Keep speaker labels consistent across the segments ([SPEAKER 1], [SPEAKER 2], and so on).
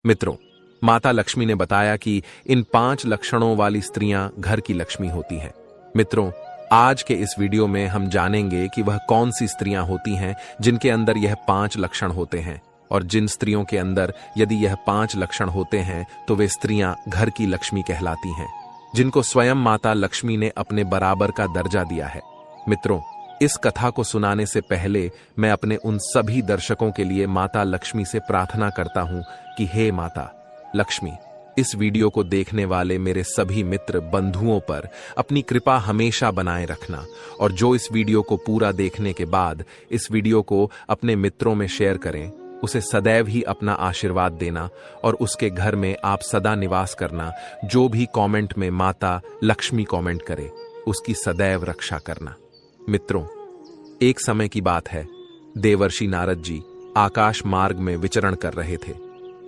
[SPEAKER 1] मित्रों, माता लक्ष्मी ने बताया कि इन 5 लक्षणों वाली स्त्रियां घर की लक्ष्मी होती हैं। मित्रों, आज के इस वीडियो में हम जानेंगे कि वह कौन सी स्त्रियां होती हैं जिनके अंदर यह 5 लक्षण होते हैं, और जिन स्त्रियों के अंदर यदि यह 5 लक्षण होते हैं तो वे स्त्रियां घर की लक्ष्मी कहलाती हैं, जिनको स्वयं माता लक्ष्मी ने अपने बराबर का दर्जा दिया है। मित्रों, इस कथा को सुनाने से पहले मैं अपने उन सभी दर्शकों के लिए माता लक्ष्मी से प्रार्थना करता हूं कि हे माता लक्ष्मी, इस वीडियो को देखने वाले मेरे सभी मित्र बंधुओं पर अपनी कृपा हमेशा बनाए रखना, और जो इस वीडियो को पूरा देखने के बाद इस वीडियो को अपने मित्रों में शेयर करें, उसे सदैव ही अपना आशीर्वाद देना और उसके घर में आप सदा निवास करना। जो भी कमेंट में माता लक्ष्मी कमेंट करे, उसकी सदैव रक्षा करना। मित्रों, एक समय की बात है, देवर्षि नारद जी आकाश मार्ग में विचरण कर रहे थे।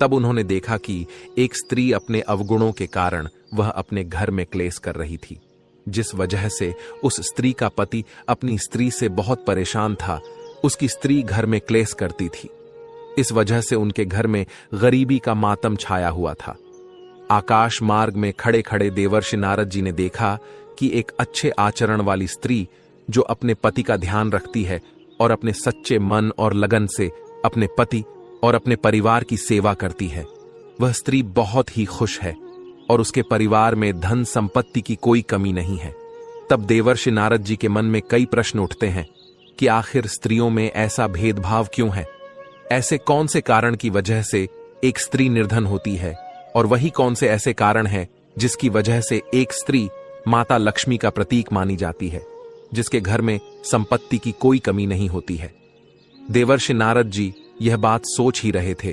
[SPEAKER 1] तब उन्होंने देखा कि एक स्त्री अपने अवगुणों के कारण वह अपने घर में क्लेश कर रही थी, जिस वजह से उस स्त्री का पति अपनी स्त्री से बहुत परेशान था। उसकी स्त्री घर में क्लेश करती थी, इस वजह से उनके घर में गरीबी का मातम छाया हुआ था। आकाश मार्ग में खड़े खड़े देवर्षि नारद जी ने देखा कि एक अच्छे आचरण वाली स्त्री जो अपने पति का ध्यान रखती है और अपने सच्चे मन और लगन से अपने पति और अपने परिवार की सेवा करती है, वह स्त्री बहुत ही खुश है और उसके परिवार में धन संपत्ति की कोई कमी नहीं है। तब देवर्षि नारद जी के मन में कई प्रश्न उठते हैं कि आखिर स्त्रियों में ऐसा भेदभाव क्यों है? ऐसे कौन से कारण की वजह से एक स्त्री निर्धन होती है, और वही कौन से ऐसे कारण हैं जिसकी वजह से एक स्त्री माता लक्ष्मी का प्रतीक मानी जाती है, जिसके घर में संपत्ति की कोई कमी नहीं होती है? देवर्षि नारद जी यह बात सोच ही रहे थे,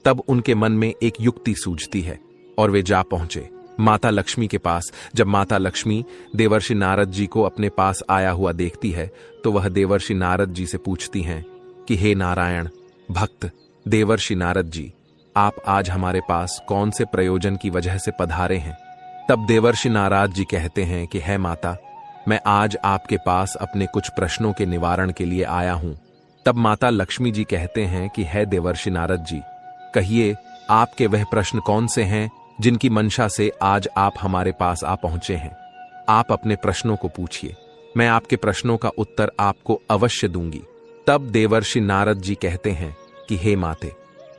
[SPEAKER 1] तब उनके मन में एक युक्ति सूझती है और वे जा पहुंचे माता लक्ष्मी के पास। जब माता लक्ष्मी देवर्षि नारद जी को अपने पास आया हुआ देखती है तो वह देवर्षि नारद जी से पूछती हैं कि हे नारायण भक्त देवर्षि नारद जी, आप आज हमारे पास कौन से प्रयोजन की वजह से पधारे हैं? तब देवर्षि नारद जी कहते हैं कि हे माता, मैं आज आपके पास अपने कुछ प्रश्नों के निवारण के लिए आया हूं। तब माता लक्ष्मी जी कहते हैं कि हे देवर्षि नारद जी, कहिए आपके वह प्रश्न कौन से हैं जिनकी मंशा से आज आप हमारे पास आ पहुंचे हैं? आप अपने प्रश्नों को पूछिए, मैं आपके प्रश्नों का उत्तर आपको अवश्य दूंगी। तब देवर्षि नारद जी कहते हैं कि हे माते,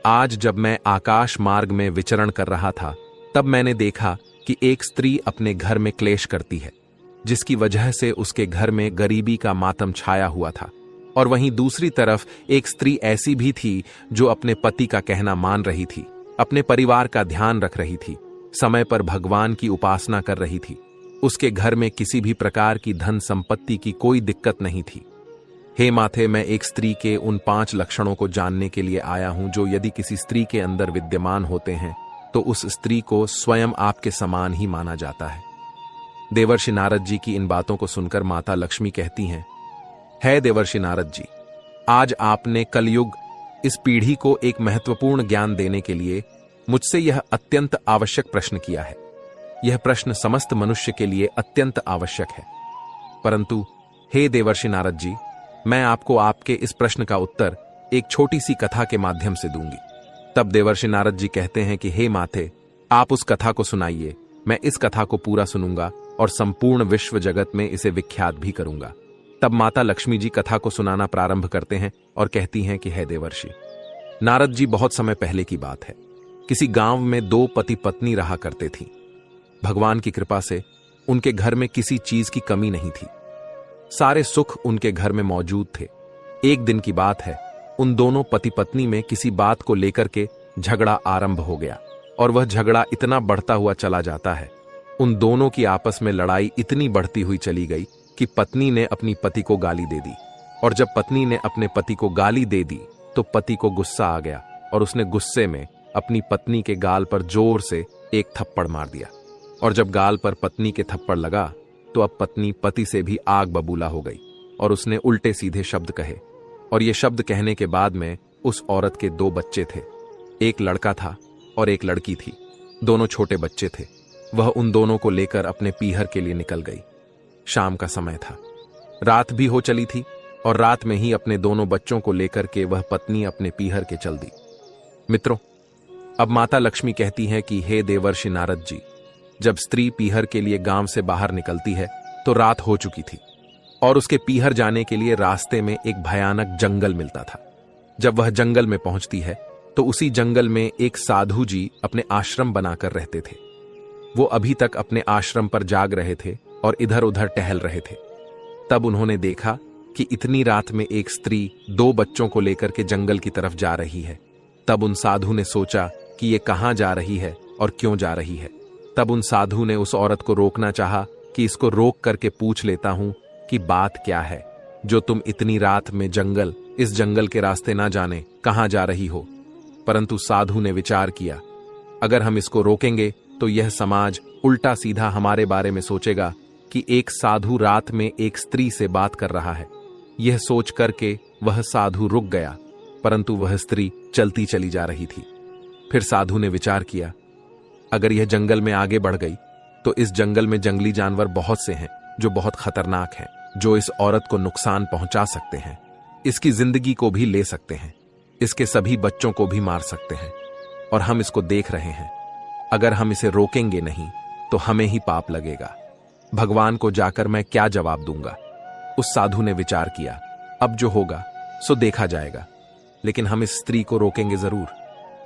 [SPEAKER 1] आज जब मैं आकाश मार्ग में विचरण कर रहा था, तब मैंने देखा कि एक स्त्री अपने घर में क्लेश करती है, जिसकी वजह से उसके घर में गरीबी का मातम छाया हुआ था। और वहीं दूसरी तरफ एक स्त्री ऐसी भी थी जो अपने पति का कहना मान रही थी, अपने परिवार का ध्यान रख रही थी, समय पर भगवान की उपासना कर रही थी। उसके घर में किसी भी प्रकार की धन संपत्ति की कोई दिक्कत नहीं थी। हे माथे, मैं एक स्त्री के उन 5 लक्षणों को जानने के लिए आया हूं जो यदि किसी स्त्री के अंदर विद्यमान होते हैं तो उस स्त्री को स्वयं आपके समान ही माना जाता है। देवर्षि नारद जी की इन बातों को सुनकर माता लक्ष्मी कहती हैं, हे देवर्षि नारद जी, आज आपने कलयुग इस पीढ़ी को एक महत्वपूर्ण ज्ञान देने के लिए मुझसे यह अत्यंत आवश्यक प्रश्न किया है। यह प्रश्न समस्त मनुष्य के लिए अत्यंत आवश्यक है, परंतु हे देवर्षि नारद जी, मैं आपको आपके इस प्रश्न का उत्तर एक छोटी सी कथा के माध्यम से दूंगी। तब देवर्षि नारद जी कहते हैं कि हे माते, आप उस कथा को सुनाइए, मैं इस कथा को पूरा सुनूंगा और संपूर्ण विश्व जगत में इसे विख्यात भी करूंगा। तब माता लक्ष्मी जी कथा को सुनाना प्रारंभ करते हैं और कहती हैं कि हे देवर्षि नारद जी, बहुत समय पहले की बात है, किसी गांव में 2 पति पत्नी रहा करते थी। भगवान की कृपा से उनके घर में किसी चीज की कमी नहीं थी, सारे सुख उनके घर में मौजूद थे। एक दिन की बात है, उन दोनों पति पत्नी में किसी बात को लेकर के झगड़ा आरंभ हो गया, और वह झगड़ा इतना बढ़ता हुआ चला जाता है, उन दोनों की आपस में लड़ाई इतनी बढ़ती हुई चली गई कि पत्नी ने अपनी पति को गाली दे दी। और जब पत्नी ने अपने पति को गाली दे दी तो पति को गुस्सा आ गया और उसने गुस्से में अपनी पत्नी के गाल पर जोर से एक थप्पड़ मार दिया। और जब गाल पर पत्नी के थप्पड़ लगा तो अब पत्नी पति से भी आग बबूला हो गई और उसने उल्टे सीधे शब्द कहे। और ये शब्द कहने के बाद में उस औरत के 2 बच्चे थे, एक लड़का था और एक लड़की थी। दोनों छोटे बच्चे थे। वह उन दोनों को लेकर अपने पीहर के लिए निकल गई। शाम का समय था, रात भी हो चली थी, और रात में ही अपने दोनों बच्चों को लेकर के वह पत्नी अपने पीहर के चल दी। मित्रों, अब माता लक्ष्मी कहती हैं कि हे देवर्षि नारद जी, जब स्त्री पीहर के लिए गांव से बाहर निकलती है तो रात हो चुकी थी और उसके पीहर जाने के लिए रास्ते में एक भयानक जंगल मिलता था। जब वह जंगल में पहुंचती है तो उसी जंगल में एक साधु जी अपने आश्रम बनाकर रहते थे। वो अभी तक अपने आश्रम पर जाग रहे थे और इधर उधर टहल रहे थे। तब उन्होंने देखा कि इतनी रात में एक स्त्री 2 बच्चों को लेकर के जंगल की तरफ जा रही है। तब उन साधु ने सोचा कि ये कहां जा रही है और क्यों जा रही है। तब उन साधु ने उस औरत को रोकना चाहा कि इसको रोक करके पूछ लेता हूं कि बात क्या है, जो तुम इतनी रात में इस जंगल के रास्ते ना जाने कहां जा रही हो। परंतु साधु ने विचार किया, अगर हम इसको रोकेंगे तो यह समाज उल्टा सीधा हमारे बारे में सोचेगा कि एक साधु रात में एक स्त्री से बात कर रहा है। यह सोच करके वह साधु रुक गया, परंतु वह स्त्री चलती चली जा रही थी। फिर साधु ने विचार किया, अगर यह जंगल में आगे बढ़ गई तो इस जंगल में जंगली जानवर बहुत से हैं जो बहुत खतरनाक हैं, जो इस औरत को नुकसान पहुंचा सकते हैं, इसकी जिंदगी को भी ले सकते हैं, इसके सभी बच्चों को भी मार सकते हैं और हम इसको देख रहे हैं। अगर हम इसे रोकेंगे नहीं तो हमें ही पाप लगेगा। भगवान को जाकर मैं क्या जवाब दूंगा। उस साधु ने विचार किया, अब जो होगा सो देखा जाएगा, लेकिन हम इस स्त्री को रोकेंगे जरूर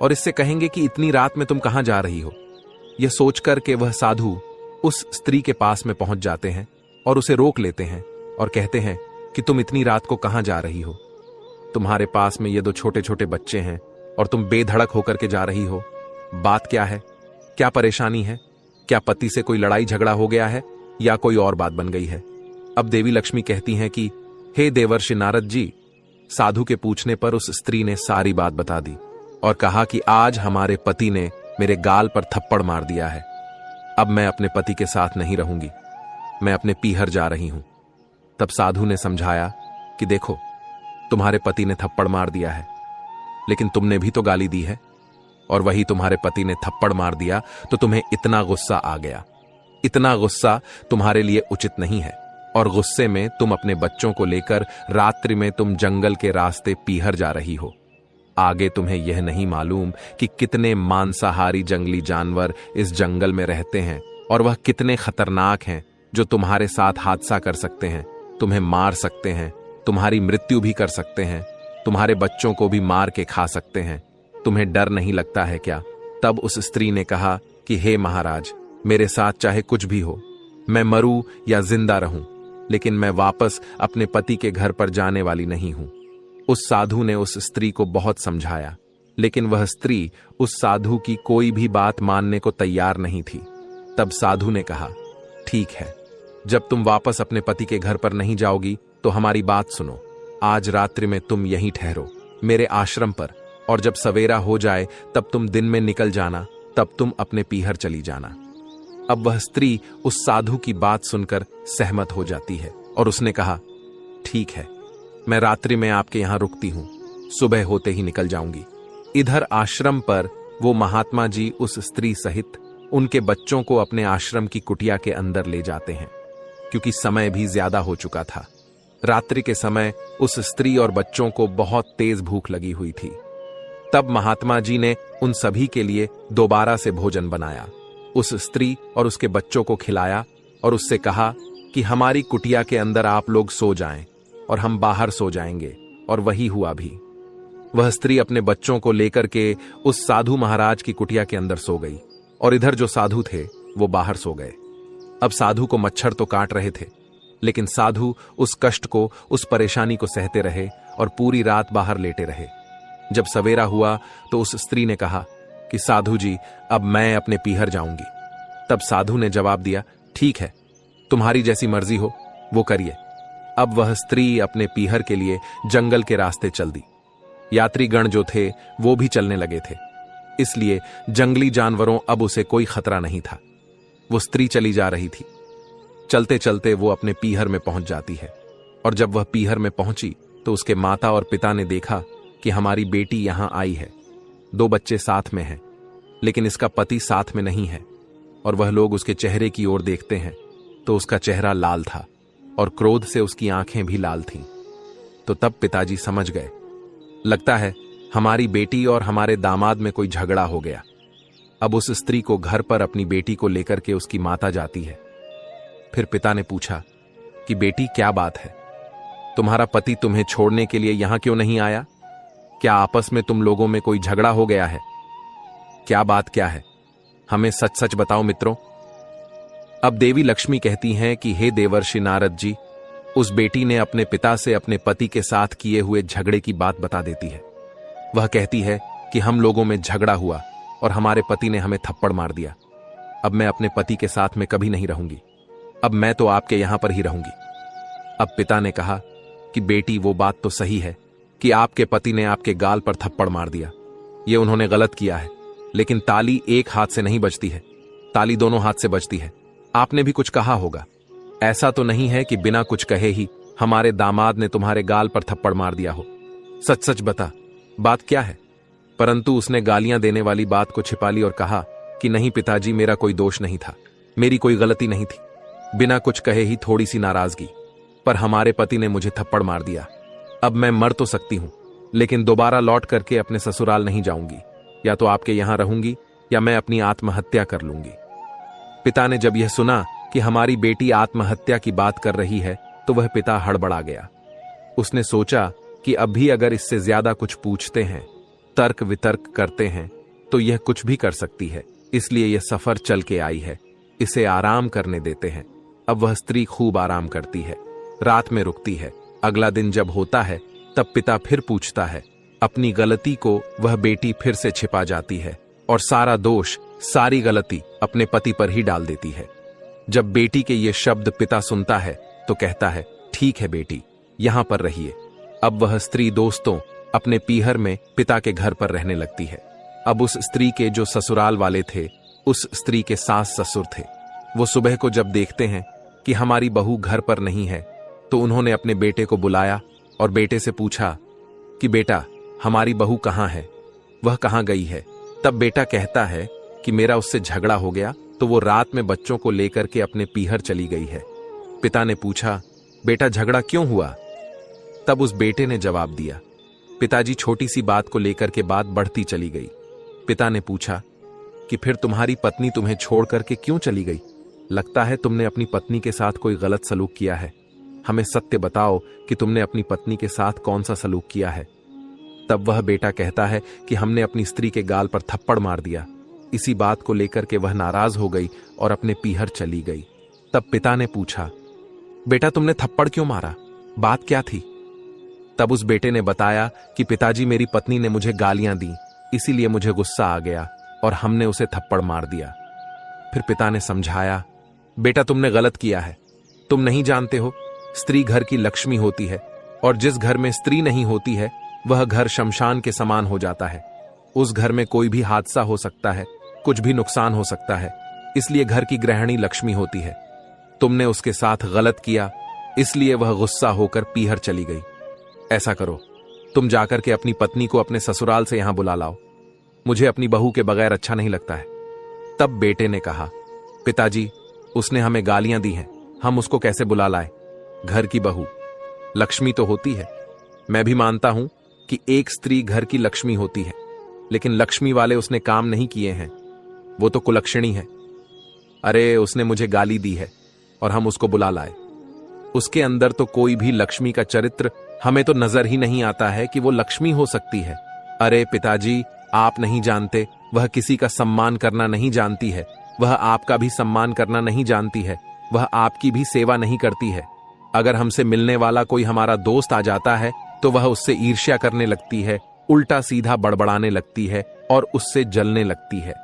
[SPEAKER 1] और इससे कहेंगे कि इतनी रात में तुम कहां जा रही हो। यह सोचकर के वह साधु उस स्त्री के पास में पहुंच जाते हैं और उसे रोक लेते हैं और कहते हैं कि तुम इतनी रात को कहां जा रही हो। तुम्हारे पास में ये 2 छोटे छोटे बच्चे हैं और तुम बेधड़क होकर के जा रही हो। बात क्या है, क्या परेशानी है? क्या पति से कोई लड़ाई झगड़ा हो गया है या कोई और बात बन गई है? अब देवी लक्ष्मी कहती हैं कि हे देवर्षि नारद जी, साधु के पूछने पर उस स्त्री ने सारी बात बता दी और कहा कि आज हमारे पति ने मेरे गाल पर थप्पड़ मार दिया है। अब मैं अपने पति के साथ नहीं रहूंगी, मैं अपने पीहर जा रही हूं। तब साधु ने समझाया कि देखो, तुम्हारे पति ने थप्पड़ मार दिया है, लेकिन तुमने भी तो गाली दी है और वही तुम्हारे पति ने थप्पड़ मार दिया तो तुम्हें इतना गुस्सा आ गया। इतना गुस्सा तुम्हारे लिए उचित नहीं है और गुस्से में तुम अपने बच्चों को लेकर रात्रि में तुम जंगल के रास्ते पीहर जा रही हो। आगे तुम्हें यह नहीं मालूम कि कितने मांसाहारी जंगली जानवर इस जंगल में रहते हैं और वह कितने खतरनाक हैं, जो तुम्हारे साथ हादसा कर सकते हैं, तुम्हें मार सकते हैं, तुम्हारी मृत्यु भी कर सकते हैं, तुम्हारे बच्चों को भी मार के खा सकते हैं। तुम्हें डर नहीं लगता है क्या? तब उस स्त्री ने कहा कि हे महाराज, मेरे साथ चाहे कुछ भी हो, मैं मरूं या जिंदा रहूं, लेकिन मैं वापस अपने पति के घर पर जाने वाली नहीं हूं। उस साधु ने उस स्त्री को बहुत समझाया, लेकिन वह स्त्री उस साधु की कोई भी बात मानने को तैयार नहीं थी। तब साधु ने कहा, ठीक है, जब तुम वापस अपने पति के घर पर नहीं जाओगी तो हमारी बात सुनो। आज रात्रि में तुम यहीं ठहरो मेरे आश्रम पर, और जब सवेरा हो जाए तब तुम दिन में निकल जाना, तब तुम अपने पीहर चली जाना। अब वह स्त्री उस साधु की बात सुनकर सहमत हो जाती है और उसने कहा, ठीक है, मैं रात्रि में आपके यहां रुकती हूं, सुबह होते ही निकल जाऊंगी। इधर आश्रम पर वो महात्मा जी उस स्त्री सहित उनके बच्चों को अपने आश्रम की कुटिया के अंदर ले जाते हैं, क्योंकि समय भी ज्यादा हो चुका था। रात्रि के समय उस स्त्री और बच्चों को बहुत तेज भूख लगी हुई थी। तब महात्मा जी ने उन सभी के लिए दोबारा से भोजन बनाया, उस स्त्री और उसके बच्चों को खिलाया और उससे कहा कि हमारी कुटिया के अंदर आप लोग सो जाएं और हम बाहर सो जाएंगे। और वही हुआ भी। वह स्त्री अपने बच्चों को लेकर के उस साधु महाराज की कुटिया के अंदर सो गई और इधर जो साधु थे वो बाहर सो गए। अब साधु को मच्छर तो काट रहे थे, लेकिन साधु उस कष्ट को, उस परेशानी को सहते रहे और पूरी रात बाहर लेटे रहे। जब सवेरा हुआ तो उस स्त्री ने कहा कि साधु जी, अब मैं अपने पीहर जाऊंगी। तब साधु ने जवाब दिया, ठीक है, तुम्हारी जैसी मर्जी हो वो करिए। अब वह स्त्री अपने पीहर के लिए जंगल के रास्ते चल दी। यात्रीगण जो थे वो भी चलने लगे थे, इसलिए जंगली जानवरों अब उसे कोई खतरा नहीं था। वो स्त्री चली जा रही थी। चलते चलते वो अपने पीहर में पहुंच जाती है और जब वह पीहर में पहुंची तो उसके माता और पिता ने देखा कि हमारी बेटी यहां आई है, 2 बच्चे साथ में हैं, लेकिन इसका पति साथ में नहीं है। और वह लोग उसके चेहरे की ओर देखते हैं तो उसका चेहरा लाल था और क्रोध से उसकी आंखें भी लाल थीं। तो तब पिताजी समझ गए, लगता है हमारी बेटी और हमारे दामाद में कोई झगड़ा हो गया। अब उस स्त्री को घर पर अपनी बेटी को लेकर के उसकी माता जाती है। फिर पिता ने पूछा कि बेटी क्या बात है, तुम्हारा पति तुम्हें छोड़ने के लिए यहां क्यों नहीं आया? क्या आपस में तुम लोगों में कोई झगड़ा हो गया है? क्या बात क्या है, हमें सच सच बताओ मित्रों। अब देवी लक्ष्मी कहती हैं कि हे देवर्षि नारद जी, उस बेटी ने अपने पिता से अपने पति के साथ किए हुए झगड़े की बात बता देती है। वह कहती है कि हम लोगों में झगड़ा हुआ और हमारे पति ने हमें थप्पड़ मार दिया। अब मैं अपने पति के साथ में कभी नहीं रहूंगी, अब मैं तो आपके यहां पर ही रहूंगी। अब पिता ने कहा कि बेटी वो बात तो सही है कि आपके पति ने आपके गाल पर थप्पड़ मार दिया, ये उन्होंने गलत किया है, लेकिन ताली एक हाथ से नहीं बजती है, ताली दोनों हाथ से बजती है। आपने भी कुछ कहा होगा, ऐसा तो नहीं है कि बिना कुछ कहे ही हमारे दामाद ने तुम्हारे गाल पर थप्पड़ मार दिया हो। सच सच बता, बात क्या है? परंतु उसने गालियां देने वाली बात को छिपा ली और कहा कि नहीं पिताजी, मेरा कोई दोष नहीं था, मेरी कोई गलती नहीं थी, बिना कुछ कहे ही थोड़ी सी नाराजगी, पर हमारे पति ने मुझे थप्पड़ मार दिया। अब मैं मर तो सकती हूं, लेकिन दोबारा लौट करके अपने ससुराल नहीं जाऊंगी, या तो आपके यहां रहूंगी या मैं अपनी आत्महत्या कर लूंगी। पिता ने जब यह सुना कि हमारी बेटी आत्महत्या की बात कर रही है तो वह पिता हड़बड़ा गया। उसने सोचा कि अभी अगर इससे ज्यादा कुछ पूछते हैं, तर्क वितर्क करते हैं, तो यह कुछ भी कर सकती है, इसलिए यह सफर चल के आई है, इसे आराम करने देते हैं। अब वह स्त्री खूब आराम करती है, रात में रुकती है। अगला दिन जब होता है तब पिता फिर पूछता है। अपनी गलती को वह बेटी फिर से छिपा जाती है और सारा दोष, सारी गलती अपने पति पर ही डाल देती है। जब बेटी के ये शब्द पिता सुनता है तो कहता है, ठीक है बेटी, यहां पर रहिए। अब वह स्त्री दोस्तों अपने पीहर में पिता के घर पर रहने लगती है। अब उस स्त्री के जो ससुराल वाले थे, उस स्त्री के सास ससुर थे, वो सुबह को जब देखते हैं कि हमारी बहू घर पर नहीं है, तो उन्होंने अपने बेटे को बुलाया और बेटे से पूछा कि बेटा, हमारी बहू कहाँ है, वह कहाँ गई है? तब बेटा कहता है कि मेरा उससे झगड़ा हो गया, तो वो रात में बच्चों को लेकर के अपने पीहर चली गई है। पिता ने पूछा, बेटा झगड़ा क्यों हुआ? तब उस बेटे ने जवाब दिया, पिताजी छोटी सी बात को लेकर के बात बढ़ती चली गई। पिता ने पूछा कि फिर तुम्हारी पत्नी तुम्हें छोड़ करके क्यों चली गई? लगता है तुमने अपनी पत्नी के साथ कोई गलत सलूक किया है, हमें सत्य बताओ कि तुमने अपनी पत्नी के साथ कौन सा सलूक किया है। तब वह बेटा कहता है कि हमने अपनी स्त्री के गाल पर थप्पड़ मार दिया। इसी बात को लेकर के वह नाराज हो गई और अपने पीहर चली गई। तब पिता ने पूछा, बेटा तुमने थप्पड़ क्यों मारा, बात क्या थी? तब उस बेटे ने बताया कि पिताजी, मेरी पत्नी ने मुझे गालियां दी, इसीलिए मुझे गुस्सा आ गया और हमने उसे थप्पड़ मार दिया। फिर पिता ने समझाया, बेटा तुमने गलत किया है, तुम नहीं जानते हो, स्त्री घर की लक्ष्मी होती है और जिस घर में स्त्री नहीं होती है वह घर शमशान के समान हो जाता है। उस घर में कोई भी हादसा हो सकता है, कुछ भी नुकसान हो सकता है, इसलिए घर की गृहिणी लक्ष्मी होती है। तुमने उसके साथ गलत किया, इसलिए वह गुस्सा होकर पीहर चली गई। ऐसा करो, तुम जाकर के अपनी पत्नी को अपने ससुराल से यहां बुला लाओ, मुझे अपनी बहू के बगैर अच्छा नहीं लगता है। तब बेटे ने कहा, पिताजी उसने हमें गालियां दी हैं, हम उसको कैसे बुला लाए? घर की बहू लक्ष्मी तो होती है, मैं भी मानता हूं कि एक स्त्री घर की लक्ष्मी होती है, लेकिन लक्ष्मी वाले उसने काम नहीं किए हैं, वो तो कुलक्षणी है। अरे उसने मुझे गाली दी है और हम उसको बुला लाए, उसके अंदर तो कोई भी लक्ष्मी का चरित्र हमें तो नजर ही नहीं आता है कि वो लक्ष्मी हो सकती है। अरे पिताजी आप नहीं जानते, वह किसी का सम्मान करना नहीं जानती है, वह आपका भी सम्मान करना नहीं जानती है, वह आपकी भी सेवा नहीं करती है। अगर हमसे मिलने वाला कोई हमारा दोस्त आ जाता है तो वह उससे ईर्ष्या करने लगती है, उल्टा सीधा बड़बड़ाने लगती है और उससे जलने लगती है।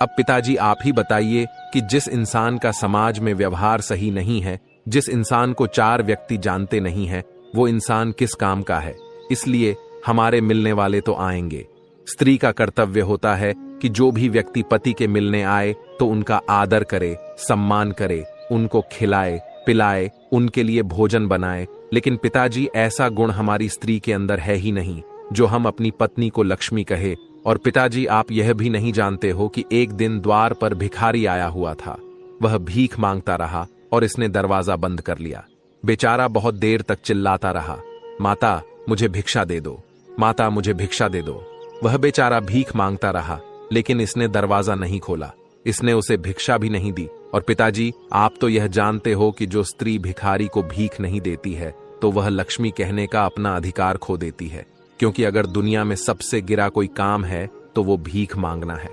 [SPEAKER 1] अब पिताजी आप ही बताइए कि जिस इंसान का समाज में व्यवहार सही नहीं है, जिस इंसान को चार व्यक्ति जानते नहीं है, वो इंसान किस काम का है? इसलिए हमारे मिलने वाले तो आएंगे। स्त्री का कर्तव्य होता है कि जो भी व्यक्ति पति के मिलने आए तो उनका आदर करे, सम्मान करे, उनको खिलाए पिलाए, उनके लिए भोजन बनाए। लेकिन पिताजी ऐसा गुण हमारी स्त्री के अंदर है ही नहीं जो हम अपनी पत्नी को लक्ष्मी कहे। और पिताजी आप यह भी नहीं जानते हो कि एक दिन द्वार पर भिखारी आया हुआ था, वह भीख मांगता रहा और इसने दरवाजा बंद कर लिया। बेचारा बहुत देर तक चिल्लाता रहा, माता मुझे भिक्षा दे दो, माता मुझे भिक्षा दे दो। वह बेचारा भीख मांगता रहा, लेकिन इसने दरवाजा नहीं खोला। इसने उसे भिक्षा भी नहीं दी। और पिताजी, आप तो यह जानते हो कि जो स्त्री भिखारी को भीख नहीं देती है तो वह लक्ष्मी कहने का अपना अधिकार खो देती है, क्योंकि अगर दुनिया में सबसे गिरा कोई काम है तो वो भीख मांगना है।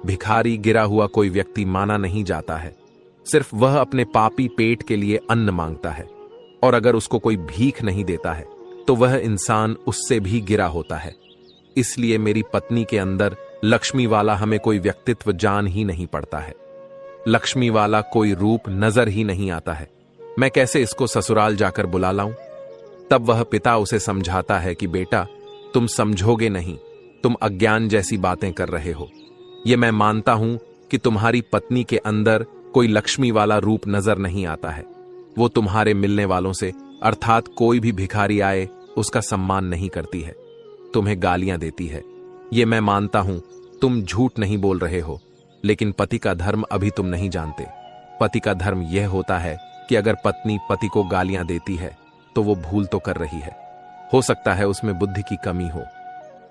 [SPEAKER 1] भिखारी गिरा हुआ कोई व्यक्ति माना नहीं जाता है, सिर्फ वह अपने पापी पेट के लिए अन्न मांगता है। और अगर उसको कोई भीख नहीं देता है तो वह इंसान उससे भी गिरा होता है। इसलिए मेरी पत्नी के अंदर लक्ष्मी वाला हमें कोई व्यक्तित्व जान ही नहीं पड़ता है, लक्ष्मी वाला कोई रूप नजर ही नहीं आता है। मैं कैसे इसको ससुराल जाकर बुला लाऊं? तब वह पिता उसे समझाता है कि बेटा, तुम समझोगे नहीं, तुम अज्ञान जैसी बातें कर रहे हो। ये मैं मानता हूं कि तुम्हारी पत्नी के अंदर कोई लक्ष्मी वाला रूप नजर नहीं आता है। वो तुम्हारे मिलने वालों से, अर्थात कोई भी भिखारी आए उसका सम्मान नहीं करती है, तुम्हें गालियां देती है। ये मैं मानता हूं, तुम झूठ नहीं बोल रहे हो, लेकिन पति का धर्म अभी तुम नहीं जानते। पति का धर्म यह होता है कि अगर पत्नी पति को गालियां देती है तो वो भूल तो कर रही है। हो सकता है उसमें बुद्धि की कमी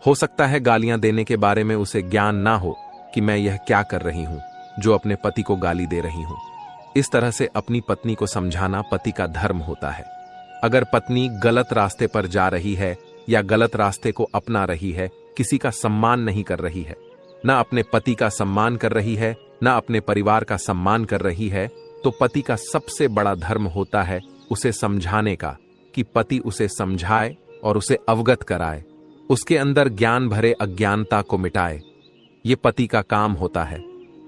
[SPEAKER 1] हो सकता है गालियां देने के बारे में उसे ज्ञान ना हो कि मैं यह क्या कर रही हूं जो अपने पति को गाली दे रही हूं। इस तरह से अपनी पत्नी को समझाना पति का धर्म होता है। अगर पत्नी गलत रास्ते पर जा रही है या गलत रास्ते को अपना रही है, किसी का सम्मान नहीं कर रही है, ना अपने पति का सम्मान कर रही है, ना अपने परिवार का सम्मान कर रही है, तो पति का सबसे बड़ा धर्म होता है उसे समझाने का, कि पति उसे समझाए और उसे अवगत कराए, उसके अंदर ज्ञान भरे अज्ञानता को मिटाए। ये पति का काम होता है।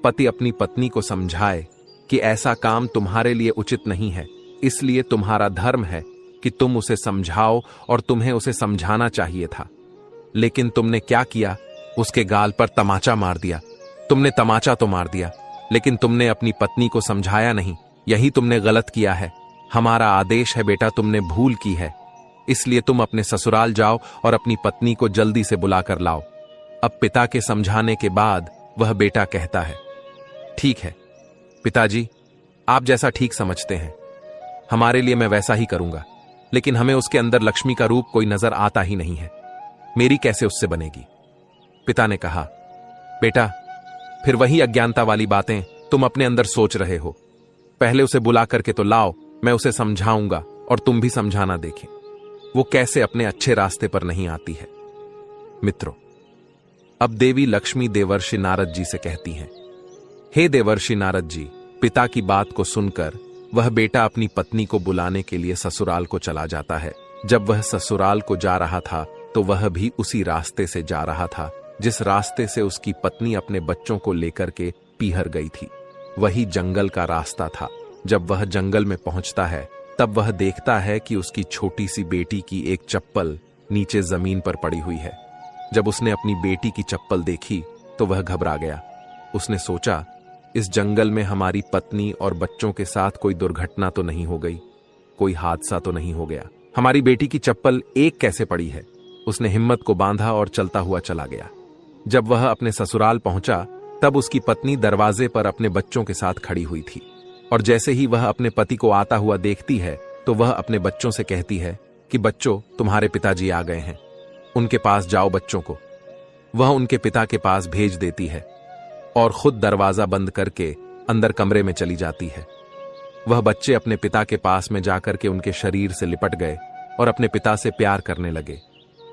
[SPEAKER 1] पति अपनी पत्नी को समझाए कि ऐसा काम तुम्हारे लिए उचित नहीं है, इसलिए तुम्हारा धर्म है कि तुम उसे समझाओ और तुम्हें उसे समझाना चाहिए था। लेकिन तुमने क्या किया? उसके गाल पर तमाचा मार दिया। तुमने तमाचा तो मार दिया, लेकिन तुमने अपनी पत्नी को समझाया नहीं। यही तुमने गलत किया है। हमारा आदेश है बेटा, तुमने भूल की है, इसलिए तुम अपने ससुराल जाओ और अपनी पत्नी को जल्दी से बुला कर लाओ। अब पिता के समझाने के बाद वह बेटा कहता है, ठीक है पिताजी, आप जैसा ठीक समझते हैं, हमारे लिए मैं वैसा ही करूंगा, लेकिन हमें उसके अंदर लक्ष्मी का रूप कोई नजर आता ही नहीं है, मेरी कैसे उससे बनेगी? पिता ने कहा, बेटा, फिर वही अज्ञानता वाली बातें तुम अपने अंदर सोच रहे हो। पहले उसे बुला करके तो लाओ, मैं उसे समझाऊंगा और तुम भी समझाना देखें वो कैसे अपने अच्छे रास्ते पर नहीं आती है। मित्रों, अब देवी लक्ष्मी देवर्षि नारद जी से कहती हैं, हे देवर्षि नारद जी, पिता की बात को सुनकर वह बेटा अपनी पत्नी को बुलाने के लिए ससुराल को चला जाता है। जब वह ससुराल को जा रहा था तो वह भी उसी रास्ते से जा रहा था जिस रास्ते से उसकी पत्नी अपने बच्चों को लेकर के पीहर गई थी। वही जंगल का रास्ता था। जब वह जंगल में पहुंचता है तब वह देखता है कि उसकी छोटी सी बेटी की एक चप्पल नीचे जमीन पर पड़ी हुई है। जब उसने अपनी बेटी की चप्पल देखी तो वह घबरा गया। उसने सोचा, इस जंगल में हमारी पत्नी और बच्चों के साथ कोई दुर्घटना तो नहीं हो गई, कोई हादसा तो नहीं हो गया? हमारी बेटी की चप्पल एक कैसे पड़ी है? उसने हिम्मत को बांधा और चलता हुआ चला गया। जब वह अपने ससुराल पहुंचा तब उसकी पत्नी दरवाजे पर अपने बच्चों के साथ खड़ी हुई थी, और जैसे ही वह अपने पति को आता हुआ देखती है तो वह अपने बच्चों से कहती है कि बच्चों, तुम्हारे पिताजी आ गए हैं, उनके पास जाओ बच्चों को। वह उनके पिता के पास भेज देती है और खुद दरवाजा बंद करके अंदर कमरे में चली जाती है। वह बच्चे अपने पिता के पास में जाकर के उनके शरीर से लिपट गए और अपने पिता से प्यार करने लगे,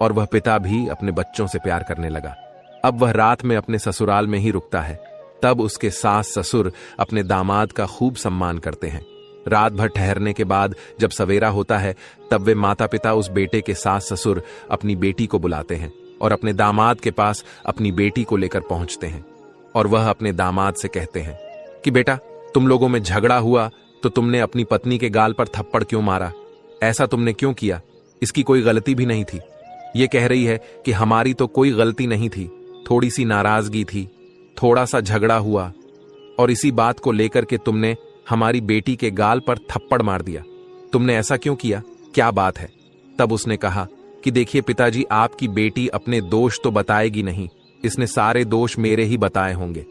[SPEAKER 1] और वह पिता भी अपने बच्चों से प्यार करने लगा। अब वह रात में अपने ससुराल में ही रुकता है। तब उसके सास ससुर अपने दामाद का खूब सम्मान करते हैं। रात भर ठहरने के बाद जब सवेरा होता है तब वे माता पिता उस बेटे के सास ससुर अपनी बेटी को बुलाते हैं और अपने दामाद के पास अपनी बेटी को लेकर पहुंचते हैं, और वह अपने दामाद से कहते हैं कि बेटा, तुम लोगों में झगड़ा हुआ तो तुमने अपनी पत्नी के गाल पर थप्पड़ क्यों मारा? ऐसा तुमने क्यों किया? इसकी कोई गलती भी नहीं थी। ये कह रही है कि हमारी तो कोई गलती नहीं थी, थोड़ी सी नाराजगी थी, थोड़ा सा झगड़ा हुआ, और इसी बात को लेकर के तुमने हमारी बेटी के गाल पर थप्पड़ मार दिया। तुमने ऐसा क्यों किया? क्या बात है? तब उसने कहा कि देखिए पिताजी, आपकी बेटी अपने दोष तो बताएगी नहीं, इसने सारे दोष मेरे ही बताए होंगे,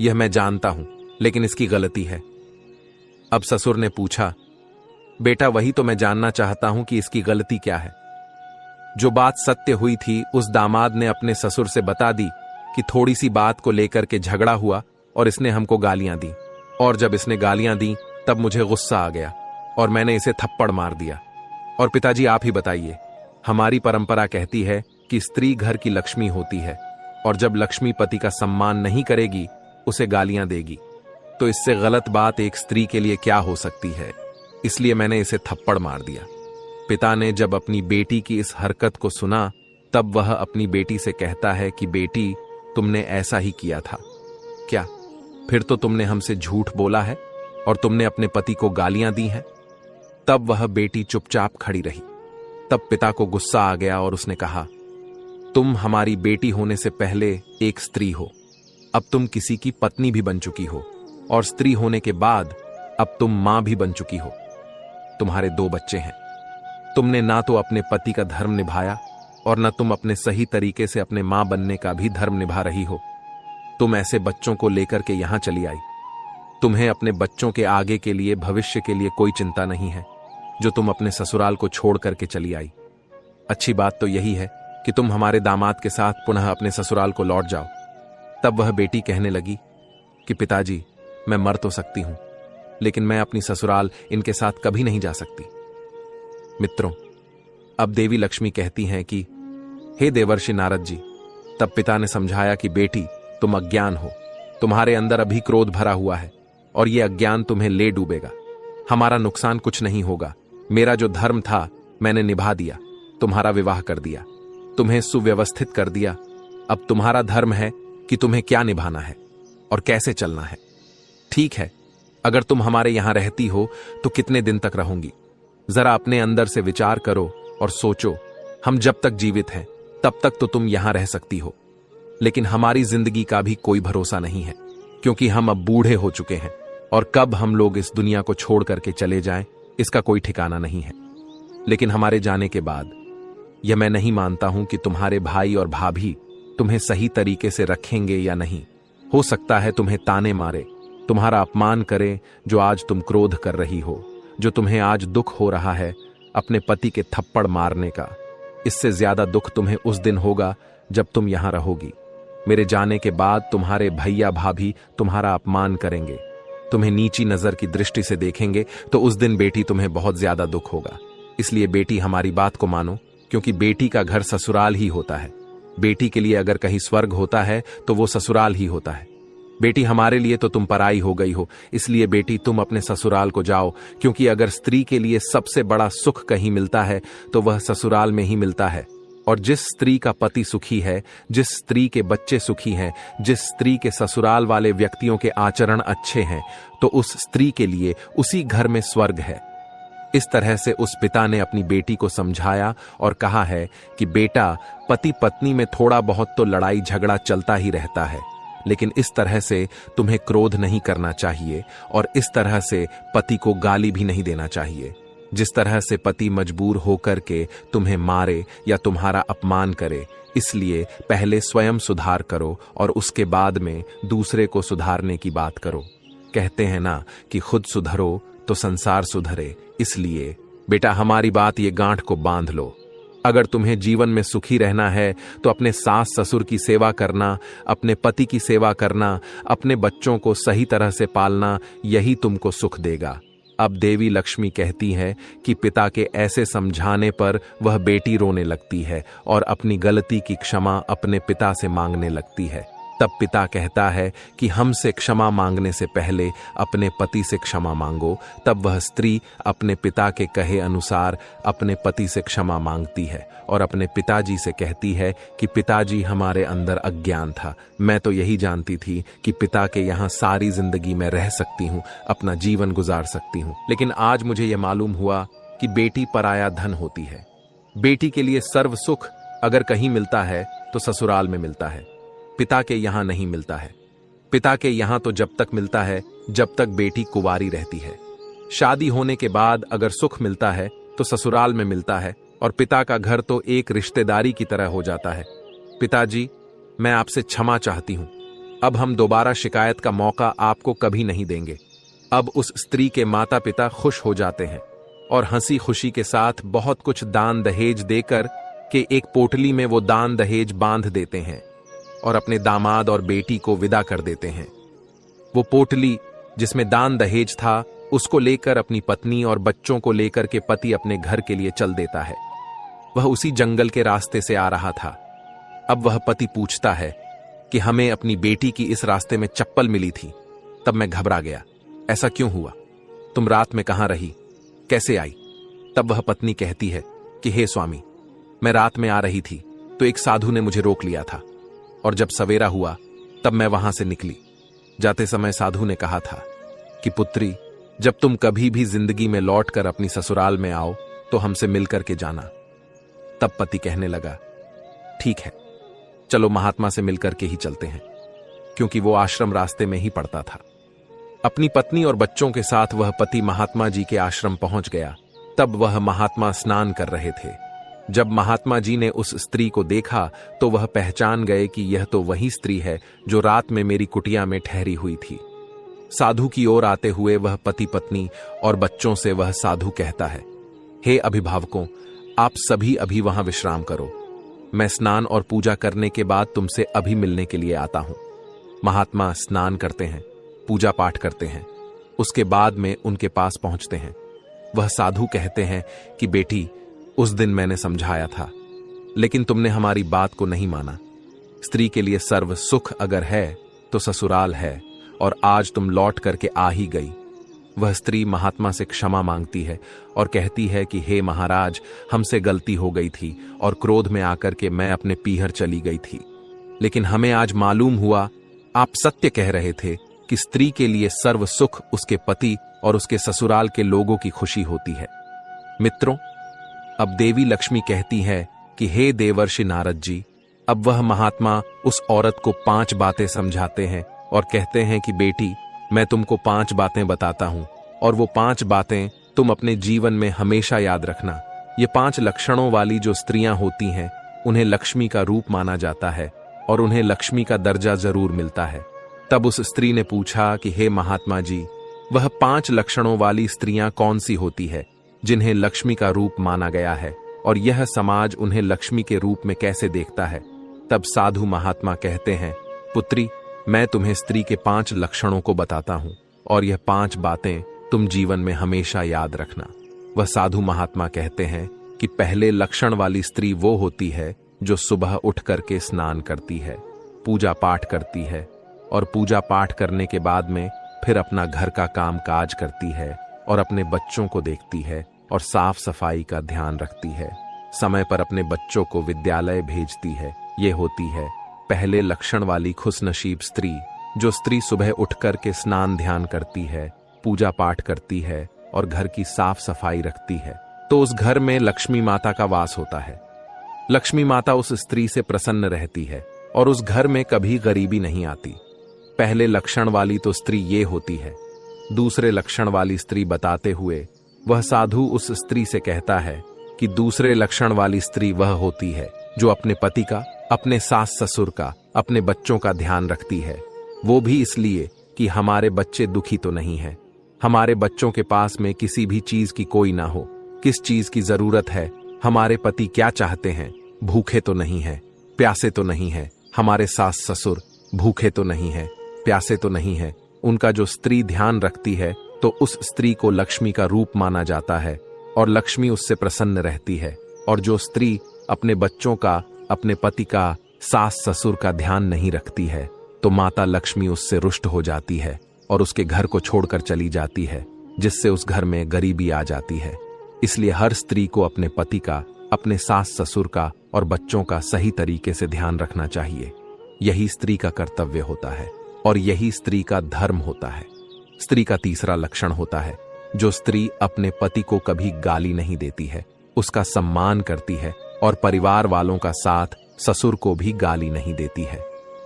[SPEAKER 1] यह मैं जानता हूं, लेकिन इसकी गलती है। अब ससुर ने पूछा, बेटा वही तो मैं जानना चाहता हूं कि इसकी गलती क्या है। जो बात सत्य हुई थी उस दामाद ने अपने ससुर से बता दी कि थोड़ी सी बात को लेकर के झगड़ा हुआ और इसने हमको गालियां दी, और जब इसने गालियां दी तब मुझे गुस्सा आ गया और मैंने इसे थप्पड़ मार दिया। और पिताजी आप ही बताइए, हमारी परंपरा कहती है कि स्त्री घर की लक्ष्मी होती है और जब लक्ष्मी पति का सम्मान नहीं करेगी उसे गालियां देगी, तो इससे गलत बात एक स्त्री के लिए क्या हो सकती है। इसलिए मैंने इसे थप्पड़ मार दिया। पिता ने जब अपनी बेटी की इस हरकत को सुना तब वह अपनी बेटी से कहता है कि बेटी, तुमने ऐसा ही किया था क्या? फिर तो तुमने हमसे झूठ बोला है और तुमने अपने पति को गालियां दी हैं। तब वह बेटी चुपचाप खड़ी रही। तब पिता को गुस्सा आ गया और उसने कहा, तुम हमारी बेटी होने से पहले एक स्त्री हो, अब तुम किसी की पत्नी भी बन चुकी हो, और स्त्री होने के बाद अब तुम मां भी बन चुकी हो। तुम्हारे 2 बच्चे हैं। तुमने ना तो अपने पति का धर्म निभाया और न तुम अपने सही तरीके से अपने मां बनने का भी धर्म निभा रही हो। तुम ऐसे बच्चों को लेकर के यहां चली आई। तुम्हें अपने बच्चों के आगे के लिए, भविष्य के लिए कोई चिंता नहीं है, जो तुम अपने ससुराल को छोड़ करके चली आई। अच्छी बात तो यही है कि तुम हमारे दामाद के साथ पुनः अपने ससुराल को लौट जाओ। तब वह बेटी कहने लगी कि पिताजी, मैं मर तो सकती हूं, लेकिन मैं अपनी ससुराल इनके साथ कभी नहीं जा सकती। मित्रों, अब देवी लक्ष्मी कहती हैं कि हे देवर्षि नारद जी। तब पिता ने समझाया कि बेटी, तुम अज्ञान हो, तुम्हारे अंदर अभी क्रोध भरा हुआ है और यह अज्ञान तुम्हें ले डूबेगा। हमारा नुकसान कुछ नहीं होगा। मेरा जो धर्म था मैंने निभा दिया, तुम्हारा विवाह कर दिया, तुम्हें सुव्यवस्थित कर दिया। अब तुम्हारा धर्म है कि तुम्हें क्या निभाना है और कैसे चलना है। ठीक है, अगर तुम हमारे यहां रहती हो तो कितने दिन तक रहोगी? जरा अपने अंदर से विचार करो और सोचो। हम जब तक जीवित हैं तब तक तो तुम यहां रह सकती हो, लेकिन हमारी जिंदगी का भी कोई भरोसा नहीं है, क्योंकि हम अब बूढ़े हो चुके हैं और कब हम लोग इस दुनिया को छोड़ करके चले जाएं इसका कोई ठिकाना नहीं है। लेकिन हमारे जाने के बाद यह मैं नहीं मानता हूं कि तुम्हारे भाई और भाभी तुम्हें सही तरीके से रखेंगे या नहीं। हो सकता है तुम्हें ताने मारे, तुम्हारा अपमान करें, जो आज तुम क्रोध कर रही हो, जो तुम्हें आज दुख हो रहा है अपने पति के थप्पड़ मारने का। इससे ज्यादा दुख तुम्हें उस दिन होगा जब तुम यहां रहोगी। मेरे जाने के बाद तुम्हारे भैया भाभी तुम्हारा अपमान करेंगे, तुम्हें नीची नजर की दृष्टि से देखेंगे, तो उस दिन बेटी तुम्हें बहुत ज्यादा दुख होगा। इसलिए बेटी, हमारी बात को मानो, क्योंकि बेटी का घर ससुराल ही होता है। बेटी के लिए अगर कहीं स्वर्ग होता है तो वो ससुराल ही होता है। बेटी, हमारे लिए तो तुम पराई हो गई हो, इसलिए बेटी तुम अपने ससुराल को जाओ, क्योंकि अगर स्त्री के लिए सबसे बड़ा सुख कहीं मिलता है तो वह ससुराल में ही मिलता है। और जिस स्त्री का पति सुखी है, जिस स्त्री के बच्चे सुखी हैं, जिस स्त्री के ससुराल वाले व्यक्तियों के आचरण अच्छे हैं, तो उस स्त्री के लिए उसी घर में स्वर्ग है। इस तरह से उस पिता ने अपनी बेटी को समझाया और कहा है कि बेटा, पति पत्नी में थोड़ा बहुत तो लड़ाई झगड़ा चलता ही रहता है, लेकिन इस तरह से तुम्हें क्रोध नहीं करना चाहिए और इस तरह से पति को गाली भी नहीं देना चाहिए। जिस तरह से पति मजबूर होकर के तुम्हें मारे या तुम्हारा अपमान करे, इसलिए पहले स्वयं सुधार करो और उसके बाद में दूसरे को सुधारने की बात करो। कहते हैं ना कि खुद सुधरो तो संसार सुधरे। इसलिए बेटा, हमारी बात ये गांठ को बांध लो। अगर तुम्हें जीवन में सुखी रहना है तो अपने सास ससुर की सेवा करना, अपने पति की सेवा करना, अपने बच्चों को सही तरह से पालना, यही तुमको सुख देगा। अब देवी लक्ष्मी कहती है कि पिता के ऐसे समझाने पर वह बेटी रोने लगती है और अपनी गलती की क्षमा अपने पिता से मांगने लगती है। तब पिता कहता है कि हमसे क्षमा मांगने से पहले अपने पति से क्षमा मांगो। तब वह स्त्री अपने पिता के कहे अनुसार अपने पति से क्षमा मांगती है और अपने पिताजी से कहती है कि पिताजी, हमारे अंदर अज्ञान था। मैं तो यही जानती थी कि पिता के यहाँ सारी जिंदगी में रह सकती हूँ, अपना जीवन गुजार सकती हूँ, लेकिन आज मुझे यह मालूम हुआ कि बेटी पराया धन होती है। बेटी के लिए सर्व सुख अगर कहीं मिलता है तो ससुराल में मिलता है, पिता के यहां नहीं मिलता है। पिता के यहां तो जब तक मिलता है जब तक बेटी कुंवारी रहती है। शादी होने के बाद अगर सुख मिलता है तो ससुराल में मिलता है और पिता का घर तो एक रिश्तेदारी की तरह हो जाता है। पिताजी, मैं आपसे क्षमा चाहती हूं। अब हम दोबारा शिकायत का मौका आपको कभी नहीं देंगे। अब उस स्त्री के माता पिता खुश हो जाते हैं और हंसी खुशी के साथ बहुत कुछ दान दहेज देकर कि एक पोटली में वो दान दहेज बांध देते हैं और अपने दामाद और बेटी को विदा कर देते हैं। वो पोटली जिसमें दान दहेज था, उसको लेकर अपनी पत्नी और बच्चों को लेकर के पति अपने घर के लिए चल देता है। वह उसी जंगल के रास्ते से आ रहा था। अब वह पति पूछता है कि हमें अपनी बेटी की इस रास्ते में चप्पल मिली थी। तब मैं घबरा गया, ऐसा क्यों हुआ? तुम रात में कहां रही, कैसे आई? तब वह पत्नी कहती है कि हे स्वामी, मैं रात में आ रही थी तो एक साधु ने मुझे रोक लिया था, और जब सवेरा हुआ तब मैं वहां से निकली। जाते समय साधु ने कहा था कि पुत्री, जब तुम कभी भी जिंदगी में लौटकर अपनी ससुराल में आओ तो हमसे मिलकर के जाना। तब पति कहने लगा, ठीक है, चलो महात्मा से मिलकर के ही चलते हैं, क्योंकि वो आश्रम रास्ते में ही पड़ता था। अपनी पत्नी और बच्चों के साथ वह पति महात्मा जी के आश्रम पहुंच गया। तब वह महात्मा स्नान कर रहे थे। जब महात्मा जी ने उस स्त्री को देखा तो वह पहचान गए कि यह तो वही स्त्री है जो रात में मेरी कुटिया में ठहरी हुई थी। साधु की ओर आते हुए वह पति पत्नी और बच्चों से वह साधु कहता है, हे अभिभावकों, आप सभी अभी वहां विश्राम करो। मैं स्नान और पूजा करने के बाद तुमसे अभी मिलने के लिए आता हूं। महात्मा स्नान करते हैं, पूजा पाठ करते हैं, उसके बाद में उनके पास पहुंचते हैं। वह साधु कहते हैं कि बेटी, उस दिन मैंने समझाया था, लेकिन तुमने हमारी बात को नहीं माना। स्त्री के लिए सर्व सुख अगर है तो ससुराल है, और आज तुम लौट करके आ ही गई। वह स्त्री महात्मा से क्षमा मांगती है और कहती है कि हे महाराज, हमसे गलती हो गई थी और क्रोध में आकर के मैं अपने पीहर चली गई थी, लेकिन हमें आज मालूम हुआ आप सत्य कह रहे थे कि स्त्री के लिए सर्व सुख उसके पति और उसके ससुराल के लोगों की खुशी होती है। मित्रों, अब देवी लक्ष्मी कहती है कि हे देवर्षि नारद जी, अब वह महात्मा उस औरत को 5 बातें समझाते हैं और कहते हैं कि बेटी, मैं तुमको 5 बातें बताता हूं, और वो 5 बातें तुम अपने जीवन में हमेशा याद रखना। ये 5 लक्षणों वाली जो स्त्रियां होती हैं, उन्हें लक्ष्मी का रूप माना जाता है और उन्हें लक्ष्मी का दर्जा जरूर मिलता है। तब उस स्त्री ने पूछा कि हे महात्मा जी, वह 5 लक्षणों वाली स्त्रियां कौन सी होती है जिन्हें लक्ष्मी का रूप माना गया है, और यह समाज उन्हें लक्ष्मी के रूप में कैसे देखता है? तब साधु महात्मा कहते हैं, पुत्री, मैं तुम्हें स्त्री के 5 लक्षणों को बताता हूं, और यह 5 बातें तुम जीवन में हमेशा याद रखना। वह साधु महात्मा कहते हैं कि पहले लक्षण वाली स्त्री वो होती है जो सुबह उठ करके स्नान करती है, पूजा पाठ करती है, और पूजा पाठ करने के बाद में फिर अपना घर का काम काज करती है और अपने बच्चों को देखती है और साफ सफाई का ध्यान रखती है, समय पर अपने बच्चों को विद्यालय भेजती है। ये होती है पहले लक्षण वाली खुशनसीब स्त्री। जो स्त्री सुबह उठ करके स्नान ध्यान करती है, पूजा पाठ करती है और घर की साफ सफाई रखती है, तो उस घर में लक्ष्मी माता का वास होता है। लक्ष्मी माता उस स्त्री से प्रसन्न रहती है और उस घर में कभी गरीबी नहीं आती। पहले लक्षण वाली तो स्त्री ये होती है। दूसरे लक्षण वाली स्त्री बताते हुए वह साधु उस स्त्री से कहता है कि दूसरे लक्षण वाली स्त्री वह होती है जो अपने पति का, अपने सास ससुर का, अपने बच्चों का ध्यान रखती है। वो भी इसलिए कि हमारे बच्चे दुखी तो नहीं है, हमारे बच्चों के पास में किसी भी चीज की कोई ना हो, किस चीज की जरूरत है, हमारे पति क्या चाहते हैं, भूखे तो नहीं है, प्यासे तो नहीं है, हमारे सास ससुर भूखे तो नहीं है, प्यासे तो नहीं है। उनका जो स्त्री ध्यान रखती है तो उस स्त्री को लक्ष्मी का रूप माना जाता है और लक्ष्मी उससे प्रसन्न रहती है। और जो स्त्री अपने बच्चों का, अपने पति का, सास ससुर का ध्यान नहीं रखती है तो माता लक्ष्मी उससे रुष्ट हो जाती है और उसके घर को छोड़कर चली जाती है, जिससे उस घर में गरीबी आ जाती है। इसलिए हर स्त्री को अपने पति का, अपने सास ससुर का और बच्चों का सही तरीके से ध्यान रखना चाहिए। यही स्त्री का कर्तव्य होता है और यही स्त्री का धर्म होता है। स्त्री का तीसरा लक्षण होता है, जो स्त्री अपने पति को कभी गाली नहीं देती है, उसका सम्मान करती है और परिवार वालों का साथ, ससुर को भी गाली नहीं देती है,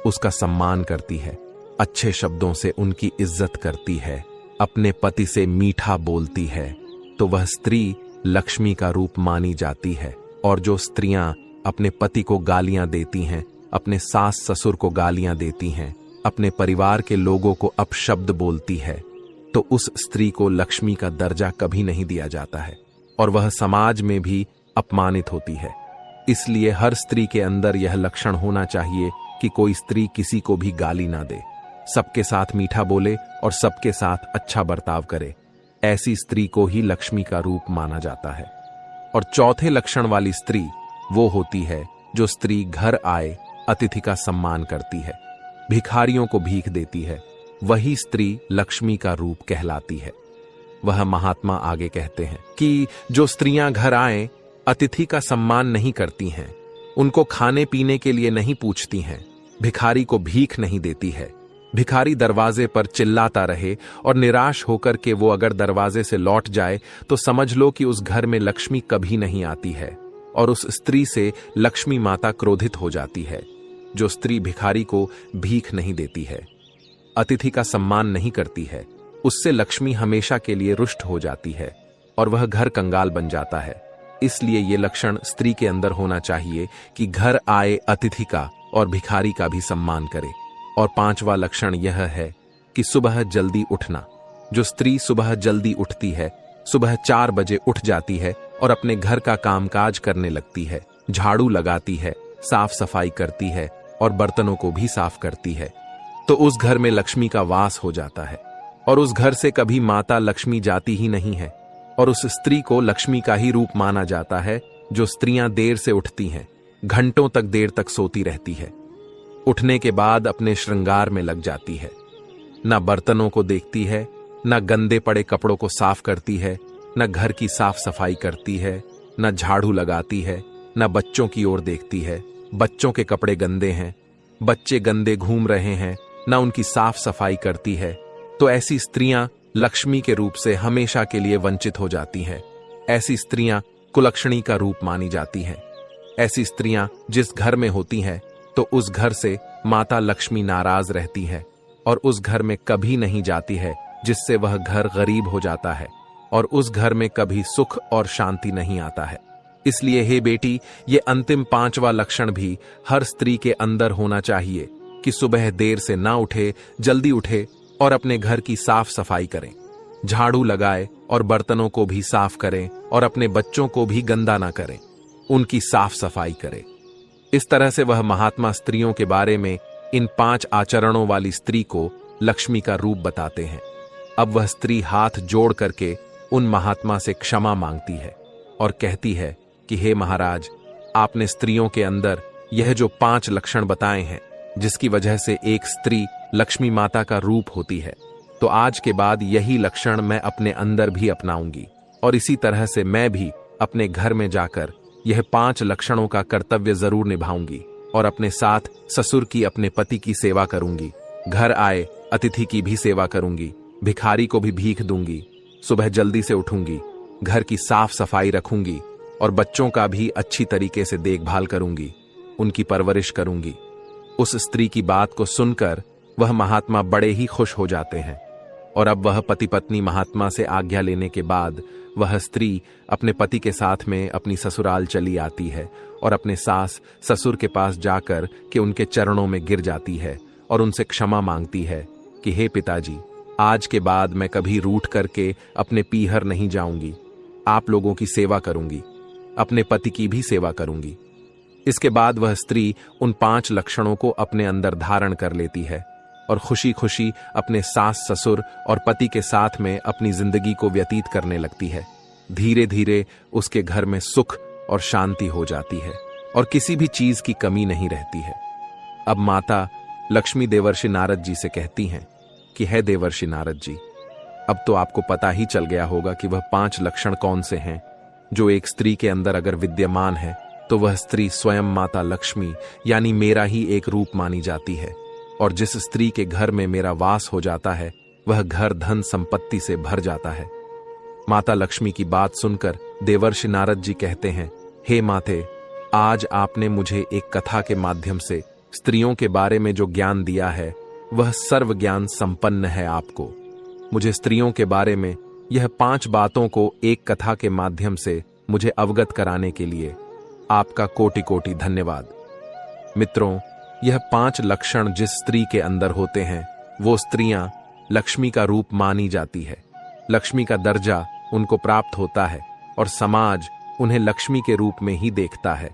[SPEAKER 1] उसका सम्मान करती है, अच्छे शब्दों से उनकी इज्जत करती है, अपने पति से मीठा बोलती है, तो वह स्त्री लक्ष्मी का रूप मानी जाती है। और जो स्त्रियां अपने पति को गालियां देती हैं, अपने सास ससुर को गालियां देती हैं, अपने परिवार के लोगों को अपशब्द बोलती है, तो उस स्त्री को लक्ष्मी का दर्जा कभी नहीं दिया जाता है और वह समाज में भी अपमानित होती है। इसलिए हर स्त्री के अंदर यह लक्षण होना चाहिए कि कोई स्त्री किसी को भी गाली ना दे, सबके साथ मीठा बोले और सबके साथ अच्छा बर्ताव करे। ऐसी स्त्री को ही लक्ष्मी का रूप माना जाता है। और चौथे लक्षण वाली स्त्री वो होती है जो स्त्री घर आए अतिथि का सम्मान करती है, भिखारियों को भीख देती है। वही स्त्री लक्ष्मी का रूप कहलाती है। वह महात्मा आगे कहते हैं कि जो स्त्रियां घर आए अतिथि का सम्मान नहीं करती हैं, उनको खाने पीने के लिए नहीं पूछती हैं, भिखारी को भीख नहीं देती है, भिखारी दरवाजे पर चिल्लाता रहे और निराश होकर के वो अगर दरवाजे से लौट जाए तो समझ लो कि उस घर में लक्ष्मी कभी नहीं आती है और उस स्त्री से लक्ष्मी माता क्रोधित हो जाती है। जो स्त्री भिखारी को भीख नहीं देती है, अतिथि का सम्मान नहीं करती है, उससे लक्ष्मी हमेशा के लिए रुष्ट हो जाती है और वह घर कंगाल बन जाता है। इसलिए ये लक्षण स्त्री के अंदर होना चाहिए कि घर आए अतिथि का और भिखारी का भी सम्मान करे। और पांचवा लक्षण यह है कि सुबह जल्दी उठना। जो स्त्री सुबह जल्दी उठती है, सुबह 4 बजे उठ जाती है और अपने घर का कामकाज करने लगती है, झाड़ू लगाती है, साफ सफाई करती है और बर्तनों को भी साफ करती है, तो उस घर में लक्ष्मी का वास हो जाता है और उस घर से कभी माता लक्ष्मी जाती ही नहीं है। और उस स्त्री को लक्ष्मी का ही रूप माना जाता है। जो स्त्रियां देर से उठती हैं, घंटों तक देर तक सोती रहती है, उठने के बाद अपने श्रृंगार में लग जाती है, न बर्तनों को देखती है, न गंदे पड़े कपड़ों को साफ करती है, न घर की साफ सफाई करती है, न झाड़ू लगाती है, न बच्चों की ओर देखती है। बच्चों के कपड़े गंदे हैं, बच्चे गंदे घूम रहे हैं, न उनकी साफ सफाई करती है, तो ऐसी स्त्रियां लक्ष्मी के रूप से हमेशा के लिए वंचित हो जाती हैं। ऐसी स्त्रियां कुलक्षणी का रूप मानी जाती हैं। ऐसी स्त्रियां जिस घर में होती हैं तो उस घर से माता लक्ष्मी नाराज रहती है और उस घर में कभी नहीं जाती है, जिससे वह घर गरीब हो जाता है और उस घर में कभी सुख और शांति नहीं आता है। इसलिए हे बेटी, ये अंतिम 5वां लक्षण भी हर स्त्री के अंदर होना चाहिए कि सुबह देर से ना उठे, जल्दी उठे और अपने घर की साफ सफाई करें, झाड़ू लगाए और बर्तनों को भी साफ करें और अपने बच्चों को भी गंदा ना करें, उनकी साफ सफाई करें। इस तरह से वह महात्मा स्त्रियों के बारे में इन 5 आचरणों वाली स्त्री को लक्ष्मी का रूप बताते हैं। अब वह स्त्री हाथ जोड़ करके उन महात्मा से क्षमा मांगती है और कहती है कि हे महाराज, आपने स्त्रियों के अंदर यह जो 5 लक्षण बताए हैं, जिसकी वजह से एक स्त्री लक्ष्मी माता का रूप होती है, तो आज के बाद यही लक्षण मैं अपने अंदर भी अपनाऊंगी और इसी तरह से मैं भी अपने घर में जाकर यह 5 लक्षणों का कर्तव्य जरूर निभाऊंगी और अपने साथ ससुर की, अपने पति की सेवा करूंगी, घर आए अतिथि की भी सेवा करूंगी, भिखारी को भी भीख दूंगी, सुबह जल्दी से उठूंगी, घर की साफ सफाई रखूंगी और बच्चों का भी अच्छी तरीके से देखभाल करूंगी, उनकी परवरिश करूंगी। उस स्त्री की बात को सुनकर वह महात्मा बड़े ही खुश हो जाते हैं और अब वह पति पत्नी महात्मा से आज्ञा लेने के बाद वह स्त्री अपने पति के साथ में अपनी ससुराल चली आती है और अपने सास ससुर के पास जाकर के उनके चरणों में गिर जाती है और उनसे क्षमा मांगती है कि हे पिताजी, आज के बाद मैं कभी रूठ करके अपने पीहर नहीं जाऊंगी, आप लोगों की सेवा करूंगी, अपने पति की भी सेवा करूंगी। इसके बाद वह स्त्री उन 5 लक्षणों को अपने अंदर धारण कर लेती है और खुशी खुशी अपने सास ससुर और पति के साथ में अपनी जिंदगी को व्यतीत करने लगती है। धीरे धीरे उसके घर में सुख और शांति हो जाती है और किसी भी चीज की कमी नहीं रहती है। अब माता लक्ष्मी देवर्षि नारद जी से कहती हैं कि हे देवर्षि नारद जी, अब तो आपको पता ही चल गया होगा कि वह 5 लक्षण कौन से हैं जो एक स्त्री के अंदर अगर विद्यमान है तो वह स्त्री स्वयं माता लक्ष्मी यानी मेरा ही एक रूप मानी जाती है और जिस स्त्री के घर में मेरा वास हो जाता है वह घर धन संपत्ति से भर जाता है। माता लक्ष्मी की बात सुनकर देवर्षि नारद जी कहते हैं, हे माते, आज आपने मुझे एक कथा के माध्यम से स्त्रियों के बारे में जो ज्ञान दिया है वह सर्व ज्ञान संपन्न है। आपको मुझे स्त्रियों के बारे में यह 5 बातों को एक कथा के माध्यम से मुझे अवगत कराने के लिए आपका कोटि कोटि धन्यवाद। मित्रों, यह 5 लक्षण जिस स्त्री के अंदर होते हैं वो स्त्रियां लक्ष्मी का रूप मानी जाती है, लक्ष्मी का दर्जा उनको प्राप्त होता है और समाज उन्हें लक्ष्मी के रूप में ही देखता है।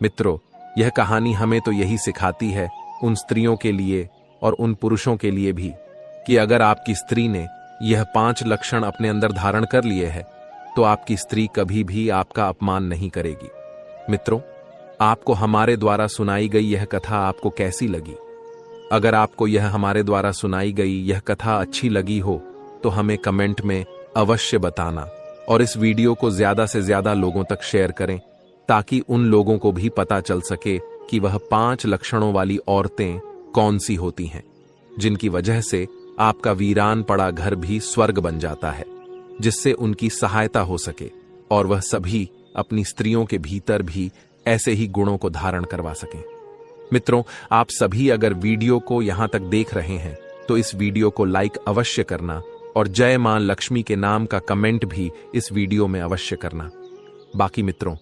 [SPEAKER 1] मित्रों, यह कहानी हमें तो यही सिखाती है, उन स्त्रियों के लिए और उन पुरुषों के लिए भी, कि अगर आपकी स्त्री ने यह 5 लक्षण अपने अंदर धारण कर लिए हैं, तो आपकी स्त्री कभी भी आपका अपमान नहीं करेगी। मित्रों, आपको हमारे द्वारा सुनाई गई यह कथा आपको कैसी लगी? अगर आपको यह हमारे द्वारा सुनाई गई यह कथा अच्छी लगी हो तो हमें कमेंट में अवश्य बताना और इस वीडियो को ज्यादा से ज्यादा लोगों तक शेयर करें, ताकि उन लोगों को भी पता चल सके कि वह 5 लक्षणों वाली औरतें कौन सी होती हैं, जिनकी वजह से आपका वीरान पड़ा घर भी स्वर्ग बन जाता है, जिससे उनकी सहायता हो सके और वह सभी अपनी स्त्रियों के भीतर भी ऐसे ही गुणों को धारण करवा सकें। मित्रों, आप सभी अगर वीडियो को यहां तक देख रहे हैं तो इस वीडियो को लाइक अवश्य करना और जय मां लक्ष्मी के नाम का कमेंट भी इस वीडियो में अवश्य करना। बाकी मित्रों,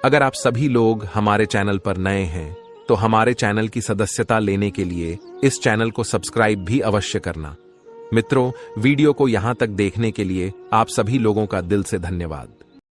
[SPEAKER 1] अगर आप सभी लोग हमारे चैनल पर नए हैं तो हमारे चैनल की सदस्यता लेने के लिए इस चैनल को सब्सक्राइब भी अवश्य करना। मित्रों, वीडियो को यहां तक देखने के लिए आप सभी लोगों का दिल से धन्यवाद।